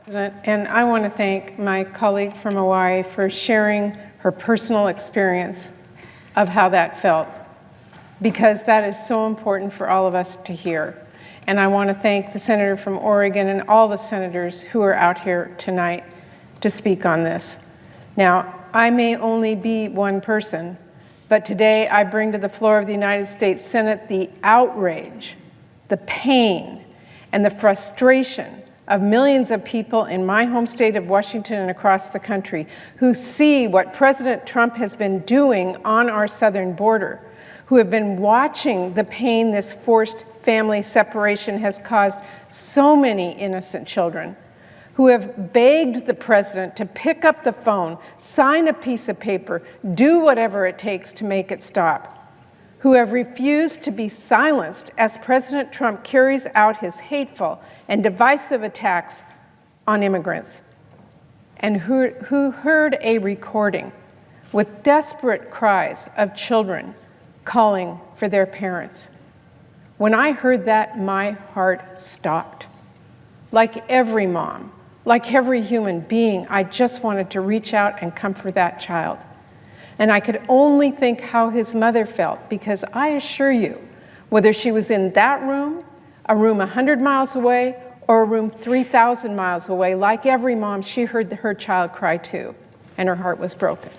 And I want to thank my colleague from Hawaii for sharing her personal experience of how that felt, because that is so important for all of us to hear. And I want to thank the senator from Oregon and all the senators who are out here tonight to speak on this. Now, I may only be one person, but today I bring to the floor of the United States Senate the outrage, the pain, and the frustration of millions of people in my home state of Washington and across the country who see what President Trump has been doing on our southern border, who have been watching the pain this forced family separation has caused so many innocent children, who have begged the president to pick up the phone, sign a piece of paper, do whatever it takes to make it stop, who have refused to be silenced as President Trump carries out his hateful and divisive attacks on immigrants, and who heard a recording with desperate cries of children calling for their parents. When I heard that, my heart stopped. Like every mom, like every human being, I just wanted to reach out and comfort that child. And I could only think how his mother felt, because I assure you, whether she was in that room, a room 100 miles away, or a room 3,000 miles away, like every mom, she heard her child cry too, and her heart was broken.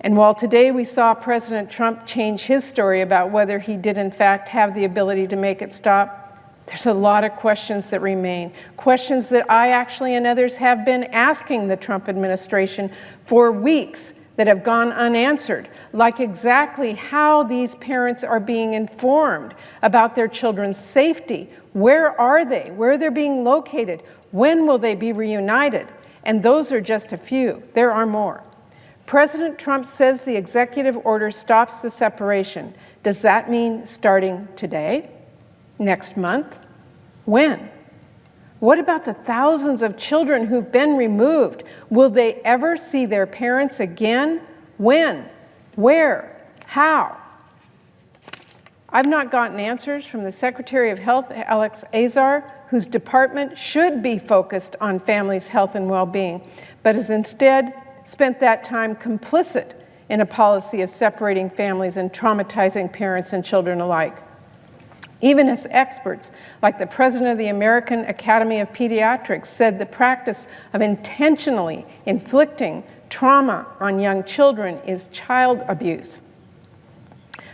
And while today we saw President Trump change his story about whether he did in fact have the ability to make it stop, there's a lot of questions that remain, questions that I actually and others have been asking the Trump administration for weeks that have gone unanswered, like exactly how these parents are being informed about their children's safety. Where are they? Where they're being located? When will they be reunited? And those are just a few. There are more. President Trump says the executive order stops the separation. Does that mean starting today? Next month? When? What about the thousands of children who've been removed? Will they ever see their parents again? When? Where? How? I've not gotten answers from the Secretary of Health, Alex Azar, whose department should be focused on families' health and well-being, but has instead spent that time complicit in a policy of separating families and traumatizing parents and children alike. Even as experts, like the president of the American Academy of Pediatrics, said the practice of intentionally inflicting trauma on young children is child abuse.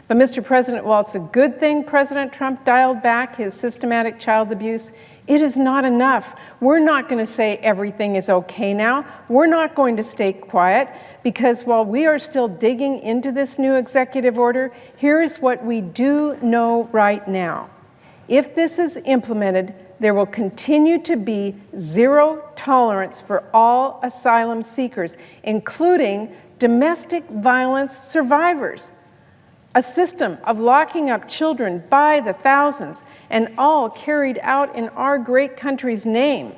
But Mr. President, while it's a good thing President Trump dialed back his systematic child abuse, it is not enough. We're not going to say everything is okay now. We're not going to stay quiet, because while we are still digging into this new executive order, here is what we do know right now. If this is implemented, there will continue to be zero tolerance for all asylum seekers, including domestic violence survivors. A system of locking up children by the thousands, and all carried out in our great country's name.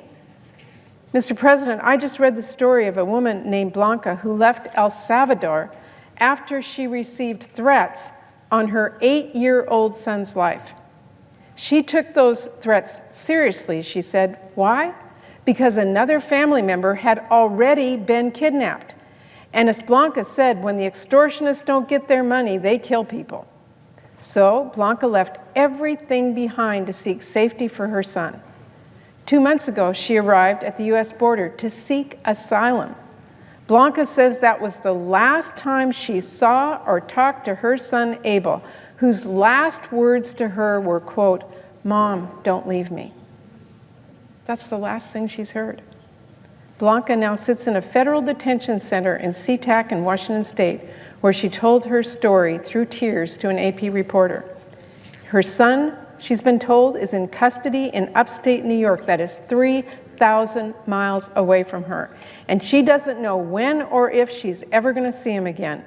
Mr. President, I just read the story of a woman named Blanca who left El Salvador after she received threats on her 8-year-old son's life. She took those threats seriously, she said. Why? Because another family member had already been kidnapped. And as Blanca said, when the extortionists don't get their money, they kill people. So Blanca left everything behind to seek safety for her son. 2 months ago, she arrived at the U.S. border to seek asylum. Blanca says that was the last time she saw or talked to her son, Abel, whose last words to her were, quote, "Mom, don't leave me." That's the last thing she's heard. Blanca now sits in a federal detention center in SeaTac in Washington State, where she told her story through tears to an AP reporter. Her son, she's been told, is in custody in upstate New York, that is 3,000 miles away from her. And she doesn't know when or if she's ever going to see him again.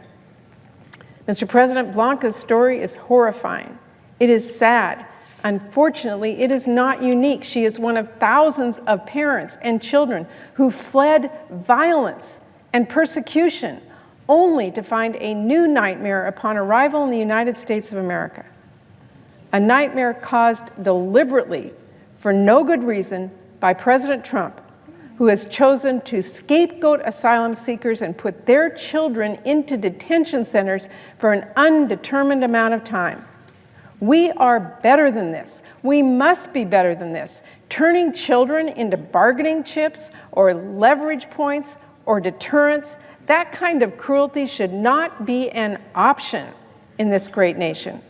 Mr. President, Blanca's story is horrifying. It is sad. Unfortunately, it is not unique. She is one of thousands of parents and children who fled violence and persecution only to find a new nightmare upon arrival in the United States of America. A nightmare caused deliberately for no good reason by President Trump, who has chosen to scapegoat asylum seekers and put their children into detention centers for an undetermined amount of time. We are better than this. We must be better than this. Turning children into bargaining chips or leverage points or deterrents, that kind of cruelty should not be an option in this great nation.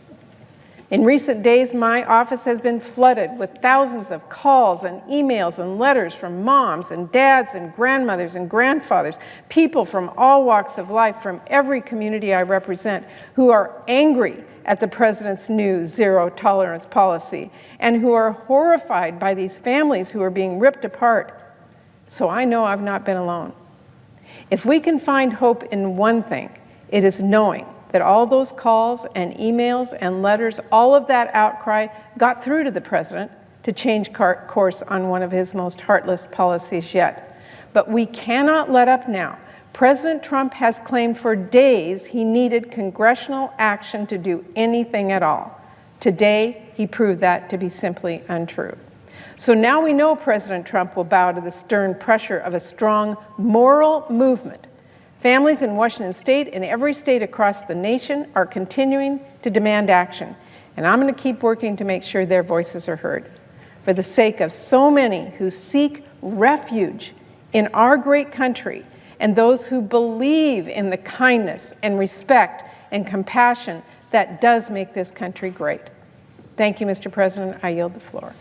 In recent days, my office has been flooded with thousands of calls and emails and letters from moms and dads and grandmothers and grandfathers, people from all walks of life, from every community I represent, who are angry at the president's new zero-tolerance policy and who are horrified by these families who are being ripped apart. So I know I've not been alone. If we can find hope in one thing, it is knowing that all those calls and emails and letters, all of that outcry got through to the president to change course on one of his most heartless policies yet. But we cannot let up now. President Trump has claimed for days he needed congressional action to do anything at all. Today, he proved that to be simply untrue. So now we know President Trump will bow to the stern pressure of a strong moral movement. Families in Washington state and every state across the nation are continuing to demand action. And I'm going to keep working to make sure their voices are heard. For the sake of so many who seek refuge in our great country and those who believe in the kindness and respect and compassion that does make this country great. Thank you, Mr. President. I yield the floor.